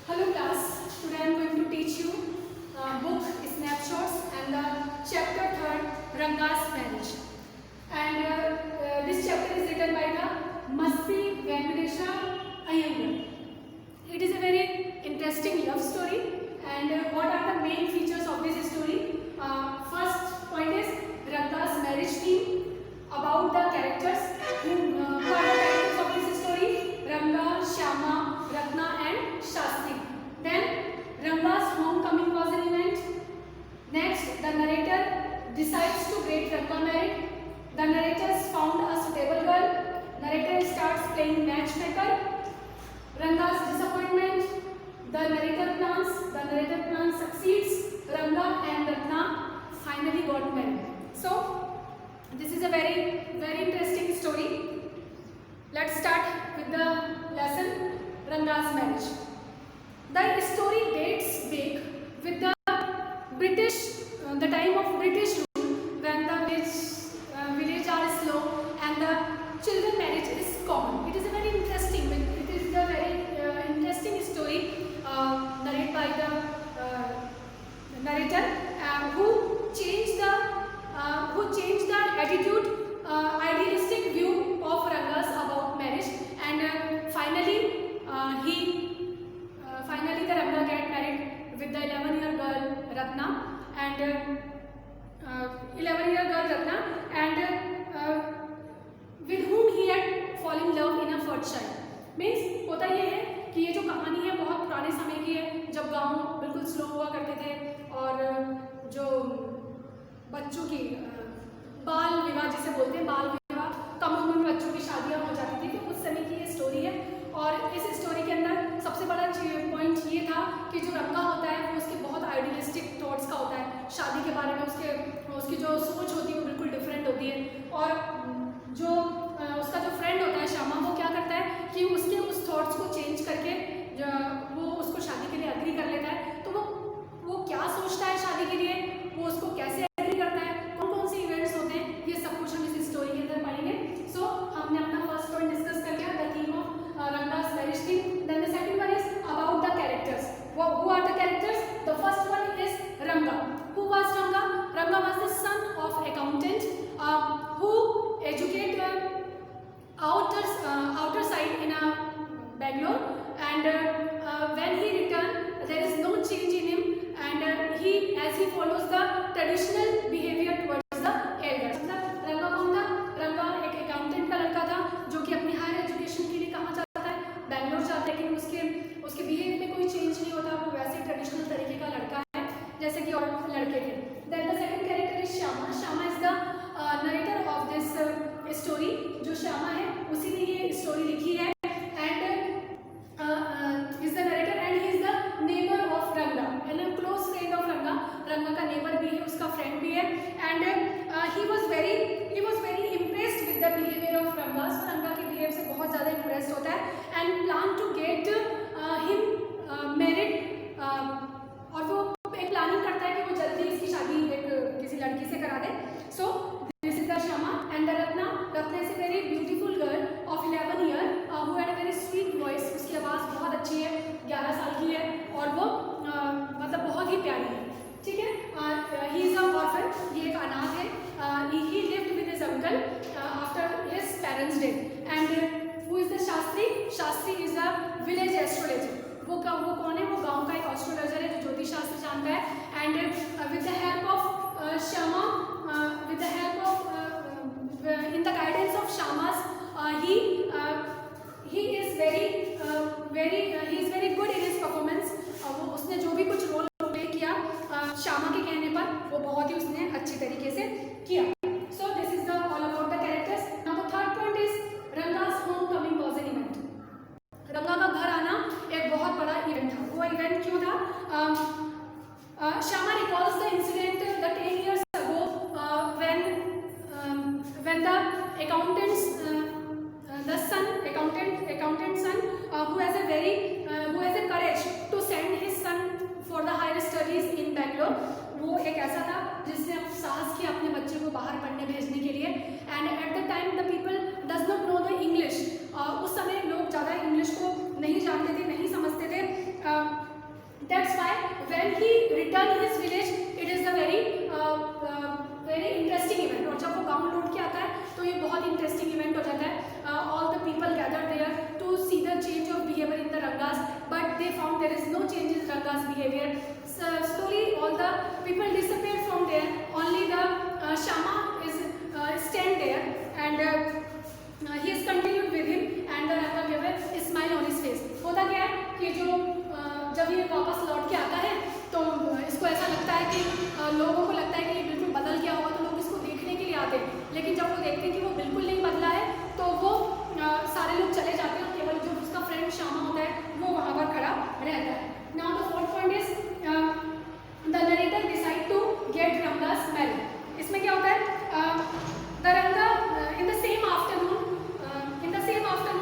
Hello class, today I am going to teach you book snapshots and the chapter 3rd Ranga's marriage. And this chapter is written by the Masti Venkatesha Iyengar. It is a very interesting love story. And what are the main features of this story? First point is Ranga's marriage theme. About the characters, who are the characters of this story? Ranga, Shyama, Ratna and Shastri. Then Ranga's homecoming was an event. Next, the narrator decides to get Ranga married. The narrator found a suitable girl. Narrator starts playing matchmaker. Ranga's disappointment. The narrator plan succeeds. Ranga and Ratna finally got married. So this is a very interesting story. Let's start with the lesson Ranga's marriage. The story dates back with the the time of British rule, when the village are slow and the children marriage is common. It is a very interesting. It is a very interesting story narrated by the narrator who changed the attitude, idealistic view of Ranga's about marriage, and finally the Ranga get married with the 11-year girl Ratna, and 11-year girl Ratna, and with whom he had fallen in love in a first child. Means होता ये है कि ये जो कहानी है बहुत पुराने समय की है, जब गांव बिल्कुल स्लो हुआ करते थे और जो बच्चों की बाल विवाह जिसे बोलते हैं, बाल विवाह, कम उम्र में बच्चों की शादियां हो जाती थी, तो उस समय की ये स्टोरी है। और इस स्टोरी के अंदर सबसे बड़ा पॉइंट ये था कि जो रंगा होता है वो उसके बहुत आइडियलिस्टिक थॉट्स का होता है, शादी के बारे में उसकी जो सोच होती है वो बिल्कुल डिफरेंट होती है। और जो उसका जो फ्रेंड होता है श्यामा, वो क्या करता है कि उसके उस थॉट्स को चेंज करके वो उसको शादी के लिए एग्री कर लेता है। तो वो क्या सोचता है शादी के लिए, वो उसको कैसे एग्री करता है, कौन से इवेंट्स होते हैं, ये सब कुछ हम इस स्टोरी के अंदर पढ़ेंगे। सो हमने अपना फर्स्ट पॉइंट डिस्कस कर लिया, the theme of Ranga's marriage theme. Then the second one is about the characters. Who are the characters? The first one is Ranga. Who was Ranga? Ranga was the son of accountant who educated outer side in Bangalore, and when he returned there is no change in him, and as he follows the traditional behavior towards the elders. मतलब रंगा कौन था? रंगा एक accountant का लड़का था जो कि अपनी हायर एजुकेशन के लिए कहाँ जाता है, बैंगलोर जाता है, लेकिन उसके बिहेवियर में कोई चेंज नहीं होता, वो वैसे ट्रेडिशनल तरीके का लड़का है जैसे कि और लड़के थे। Then the second character is Shyama. Shyama is the narrator of this story. जो श्यामा है उसी ने ये स्टोरी लिखी है, and is the narrator, and he is the neighbour of Ranga, and close friend of Ranga. Ranga का नेबर भी है, उसका फ्रेंड भी है, and he was very impressed with the behaviour of Ranga. रंगा के बिहेवियर से बहुत ज़्यादा इम्प्रेस्ड होता है, and plan to get him married. और वो एक प्लानिंग करता है कि वो जल्दी इसकी शादी किसी लड़की से करा दे. So this is the Shyama. And the Ratna is a very beautiful girl of 11 year who had a very sweet voice. उसकी आवाज़ बहुत अच्छी है, 11 साल की है, और वो मतलब बहुत ही प्यारी है. ठीक है. ही इज अ ऑर्फन, ये एक अनाथ है. ही lived with his uncle after his parents death. And who is the Shastri? Shastri is a village astrologer. वो कौन है? वो गांव का एक एस्ट्रोलॉजर है जो ज्योतिष शास्त्र जानता है. And with the help of Shyama, with the help of in the guidance of Shyama's, he is very good in his performance. वो उसने जो भी कुछ रोल प्ले किया श्यामा के कहने पर, वो बहुत ही उसने अच्छी तरीके से किया. So this is all about the characters. Now the third point is Ranga's homecoming was an event. रंगा का घर आना एक बहुत बड़ा इवेंट था. वो इवेंट क्यों था? Shyama recalls the incident the 10 years ago when the accountant's son who has a courage to send his son for the higher studies in Bangalore. वो एक ऐसा था जिसने साहस किया अपने बच्चे को बाहर पढ़ने भेजने के लिए. And at the time the people does not know the English. उस समय लोग ज़्यादा इंग्लिश को नहीं जानते थे, नहीं समझते थे. when he returned his village, it is a very interesting event. और जब वो गांव लौट के आता है तो ये बहुत इंटरेस्टिंग इवेंट हो जाता है. All the people gathered there to see the change of behavior in the Rangas, but they found there is no change in Rangas behavior. So slowly all the people disappeared from there. Only the Shama is stand there, and he is continued with him, and the Ranga gave a smile on his face. होता क्या है कि जो जब ये वापस लौट के आता है तो इसको ऐसा लगता है कि लोगों को लगता है कि ये बिल्कुल बदल गया होगा, तो लोग इसको देखने के लिए आते हैं. लेकिन जब वो देखते हैं कि वो बिल्कुल नहीं बदला है तो वो सारे लोग चले जाते हैं और केवल जो उसका फ्रेंड श्यामा होता है वो वहाँ पर खड़ा रहता है. Now the fourth point is the narrator decide to get Ranga's married. इसमें क्या होता है, the Ranga in the same afternoon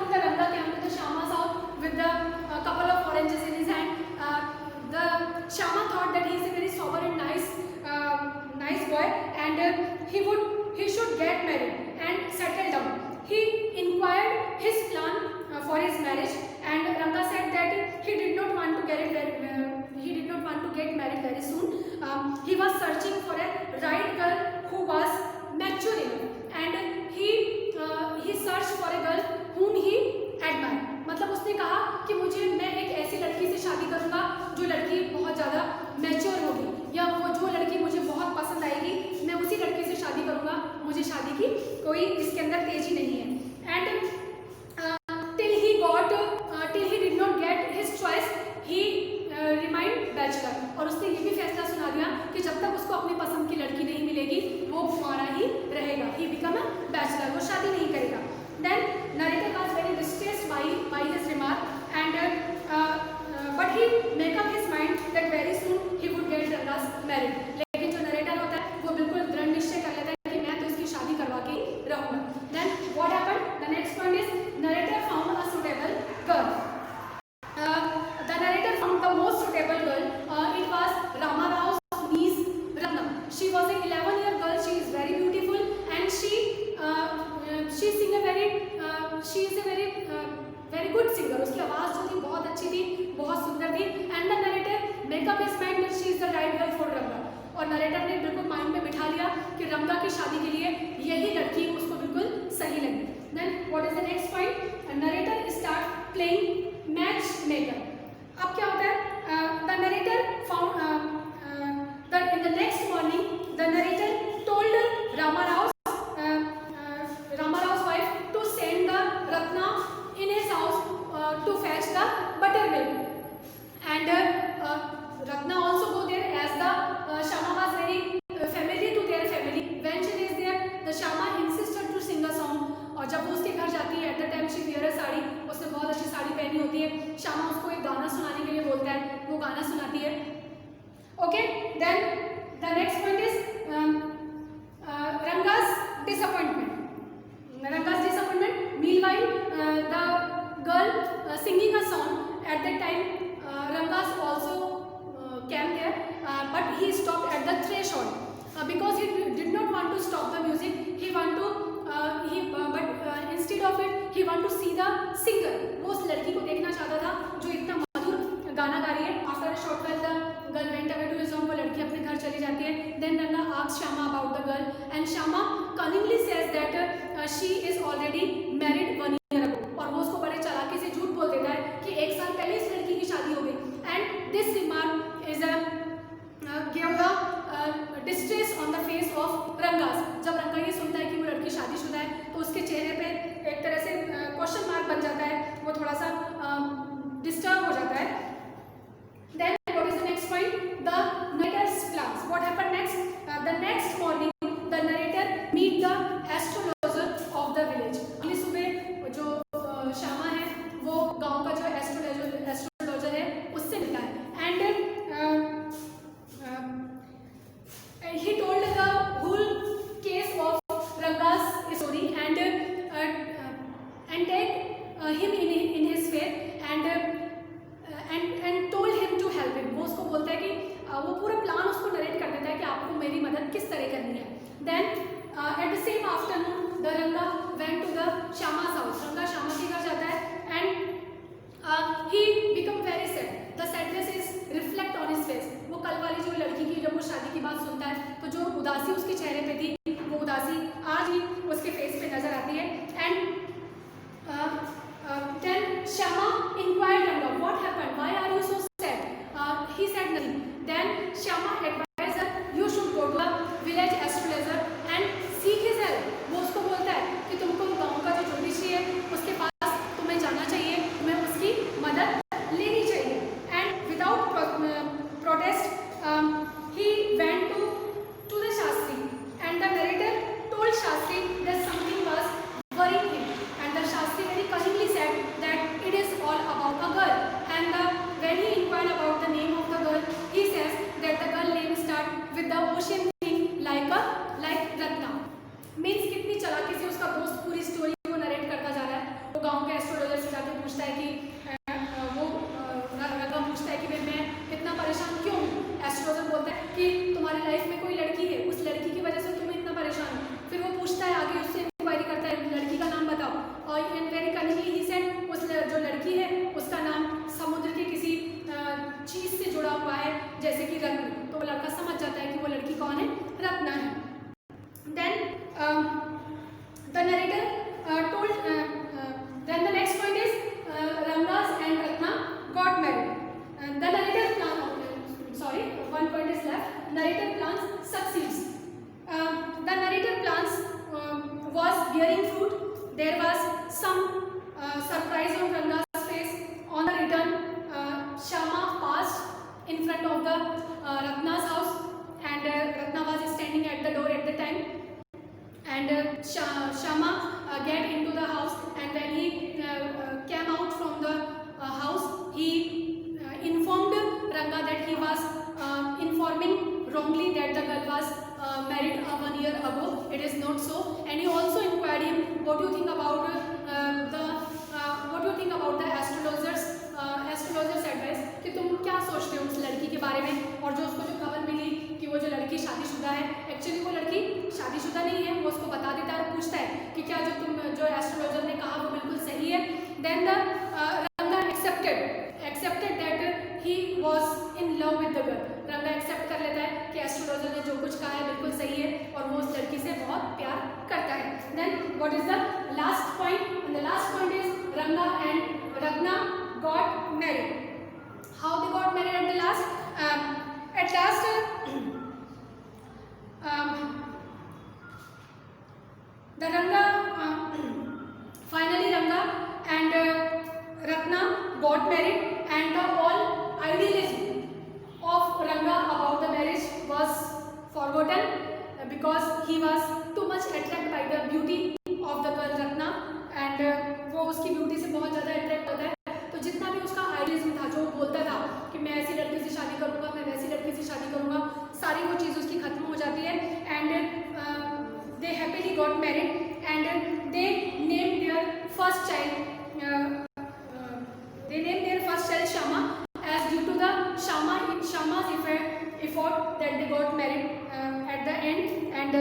the Ranga came to the Shama's house with the couple of oranges in his hand. The Shama thought that he is a very sober and nice boy, and he should get married and settle down. He inquired his plan for his marriage, and Ranga said that he did not want to get married very soon. He was searching for a right girl who was mature enough, and he searched for a girl whom he admired. मतलब उसने कहा कि मैं एक ऐसी लड़की से शादी करूंगा जो लड़की बहुत ज़्यादा मैच्योर होगी, या वो जो लड़की मुझे बहुत पसंद आएगी मैं उसी लड़की से शादी करूंगा. मुझे शादी की कोई इसके अंदर तेजी नहीं है. And till he did not get his choice, he remained bachelor. और उसने ये भी फैसला सुना दिया कि जब तक उसको अपनी पसंद की लड़की नहीं मिलेगी वो कुंवारा ही रहेगा. He become a bachelor, वो शादी नहीं करेगा. Then narrator was very distressed by his remark, and but he make up his mind that very soon he would get Ranga's married. लेकिन जो नरेटर होता है वो बिल्कुल दृढ़ निश्चय कर लेता है कि मैं तो इसकी शादी करवा के ही रहूंगा. Then what happened? The next point is narrator found a suitable girl. The narrator found the most suitable girl. It was Rama Rao's niece Ratna. She was a 11-year girl. She is very beautiful, and she is a very good singer. उसकी आवाज़ जो थी बहुत अच्छी थी, बहुत सुंदर थी. And the narrator make up his mind that she is the right girl for Ranga. और नरेटर ने बिल्कुल माइंड में बिठा लिया कि रंगा की शादी के लिए यही लड़की उसको बिल्कुल सही लगी. Then what is the next point? Narrator start playing matchmaker. अब क्या होता है, the narrator found that in the next morning the narrator told Rama Rao's wife to send the Ratna in his house to fetch the buttermilk, and Ratna also go there as the Shama was very familiar to their family. When she is there, the Shama insisted to sing a song. और जब वो उसके घर जाती है, at the time she wear a sari, उसने बहुत अच्छी साड़ी पहनी होती है. Shama उसको एक गाना सुनाने के लिए बोलता है, वो गाना सुनाती है. Okay, then the next point is Ranga's disappointment. Meanwhile, the girl singing a song. At that time, Rangas also came there, but he stopped at the threshold because he did not want to stop the music. But instead of it, he want to see the singer. वो उस लड़की को देखना चाहता था जो इतना मधुर गाना गा रही है. After a short while, the girl went away to his home. वो लड़की अपने घर चली जाती है. Then Ranga asks Shama about the girl, and Shama cunningly says that she is already married 1 year ago. और वो उसको बड़े चालाकी से झूठ बोल देता है कि 1 साल पहले इस लड़की की शादी हो गई. And this remark is gave the distress on the face of Rangas. जब रंगा ये सुनता है कि वो लड़की शादीशुदा है तो उसके चेहरे पे एक तरह से क्वेश्चन मार्क बन जाता है, वो थोड़ा सा डिस्टर्ब हो जाता है. Then what is the next point? The narrator's plans. What happened next? The next morning, the narrator meet the astrologer of the village. अगली सुबह जो श्यामा है वो गांव का जो एस्ट्रोलॉजर है उससे मिलता है. And he told the whole case of Ranga's story and take him in his faith and told him to help him. वो उसको बोलता है कि वो पूरा प्लान उसको नरेट कर देता है कि आपको मेरी मदद किस तरह करनी है. Then at the same afternoon, the Ranga went to the Shama's house. Ranga Shama के घर जाता है and he become very sad. The sadness is reflect on his face. कि तुम्हारी लाइफ में कोई लड़की है, उस लड़की की वजह से तुम इतना परेशान हो। फिर वो पूछता है आगे, उससे इंक्वायरी करता है लड़की का नाम बताओ, और and very cunningly he said उस जो लड़की है उसका नाम समुद्र के किसी चीज़ से जुड़ा हुआ है, जैसे कि रत्न। तो वो लड़का समझ जाता है कि वो लड़की कौन है, रत्ना है। Then the narrator told then the next point is Rangas and Ratna got married. The narrator sorry, one point is left. Narrator plans succeeds. The narrator plans was bearing fruit. There was some surprise on Ranga's face. On the return, Shama passed in front of the Ratna's house, and Ratna was standing at the door at the time. And Shama get into the house, and when he came out from the house, he informed Ranga that he was informing wrongly that the girl was married 1 year ago. It is not so. And he also inquired him, what do you think about the astrologer's advice, कि तुम क्या सोचते हो उस लड़की के बारे में। और जो उसको जो खबर मिली कि वो जो लड़की शादीशुदा है, एक्चुअली वो लड़की शादीशुदा नहीं है, वो उसको बता देता है और पूछता है कि क्या जो एस्ट्रोलॉजर ने कहा वो बिल्कुल सही है। देन द रंगा accepted that he was in love with the girl. रंगा एक्सेप्ट कर लेता है कि एस्ट्रोलॉजर ने जो कुछ कहा है बिल्कुल सही है, और वो उस लड़की से बहुत प्यार करता है। Then what is the last point? The last point is Ranga and Ratna got married. How they got married at the last? At last, the Ranga finally Ranga and Ratna got married, and the all idealism of Ranga about the marriage was forgotten because he was too much attracted by the beauty of the girl Ratna, and वो उसकी beauty से बहुत ज़्यादा attract होता है। तो जितना भी उसका आइडियलिज्म था, जो बोलता था कि मैं ऐसी लड़की से शादी करूंगा, मैं वैसी लड़की से शादी करूंगा, सारी वो चीज़ उसकी खत्म हो जाती है। And they happily got married and they name their first child Shama, as due to the Shama's effort that they got married at the end. And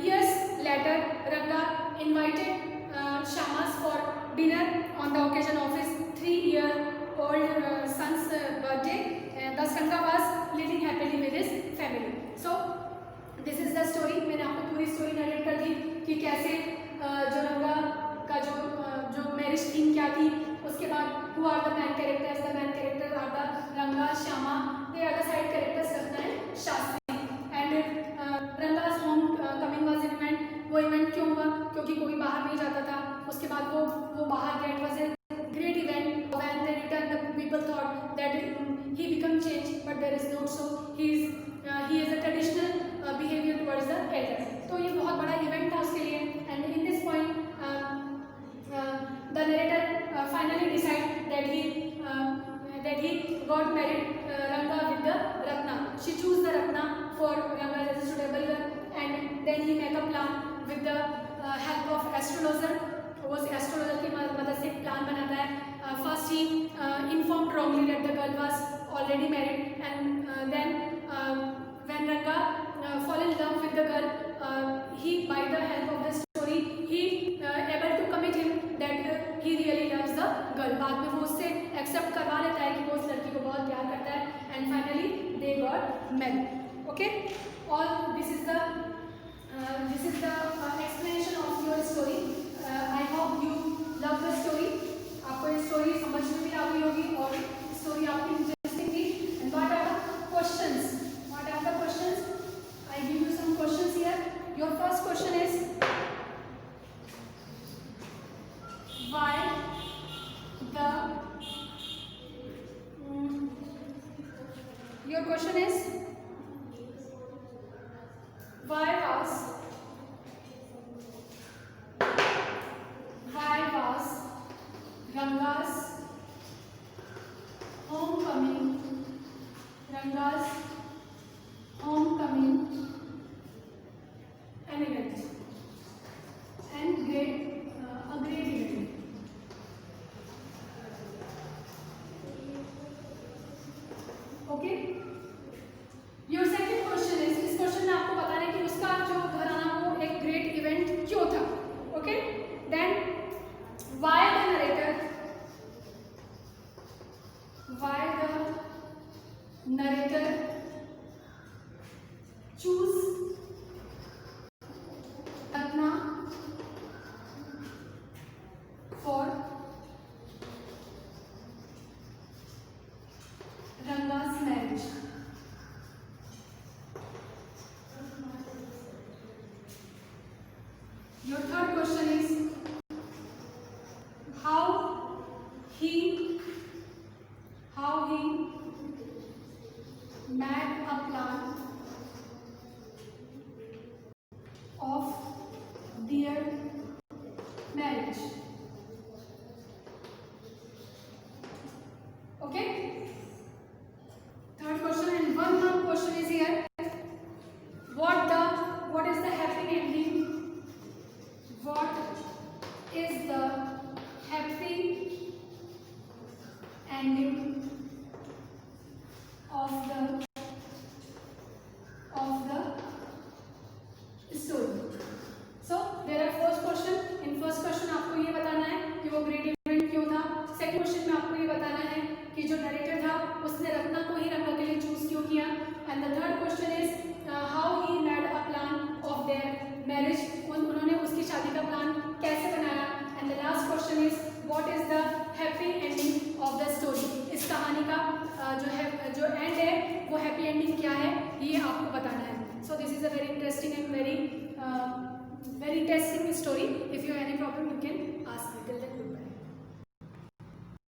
years later, Ranga invited Shamas for dinner on the occasion of his 3-year-old son's birthday. Thus Ranga was living happily with his family. So this is the story. मैंने आपको पूरी story narrate कर दी कि कैसे जो रंगा का जो मैरिज थीम क्या थी। उसके बाद who are the main characters? The main characters are the Ranga, Shama. They are the side characters, Ratna and Shastri. And Ranga's home coming was an event. वो इवेंट क्यों हुआ? क्योंकि कोई बाहर नहीं जाता था। उसके बाद वो बाहर गया। It was a great event. When they returned, the people thought that he become changed, but there is not so. He has a traditional behavior towards the elders. तो ये बहुत बड़ा इवेंट था उसके लिए। And in this point, the narrator finally decided that he got married Ranga with the Ratna. She chose the Ratna for Ranga as a suitable girl, and then he make a plan with the help of astrologer. वो astrologer की मदद से plan बनाता है। First he informed wrongly that the girl was already married, and then when Ranga fall in love with the girl, he by the help of the story he able to commit him that he really loves the girl. बाद में वो उससे accept करवा लेता है कि वो उस लड़की को बहुत प्यार करता है, and finally they got married. Okay, all this is the explanation of your story. I hope you love the story. आपको ये स्टोरी समझ में भी आ गई होगी और स्टोरी आपकी इंटरेस्टिंग थी। And what are the questions? I give you some questions here. Your first question is, why the your question is, why was Ranga's homecoming an event and a great event? Okay. Your second narrator choose Ratna for Ranga's marriage. Your third question is how he made a plan of their marriage. Okay, third question, and one more question is here. What is the happy ending? What is the happy ending of the story? So there are first question. In first question आपको ये बताना है कि वो great event क्यों था. Second question में आपको ये बताना है कि जो नरेटर था उसने रत्ना को ही रंगा के लिए चूज क्यों किया. And the third question is how he made a plan of their marriage. उन्होंने उसकी शादी का प्लान कैसे बनाया. And the last question is what is the happy ending of the story. इस कहानी का जो एंड है वो हैप्पी एंडिंग क्या है ये आपको बताना है. सो this is a very interesting and very interesting story. If you have any problem you can ask me. Till then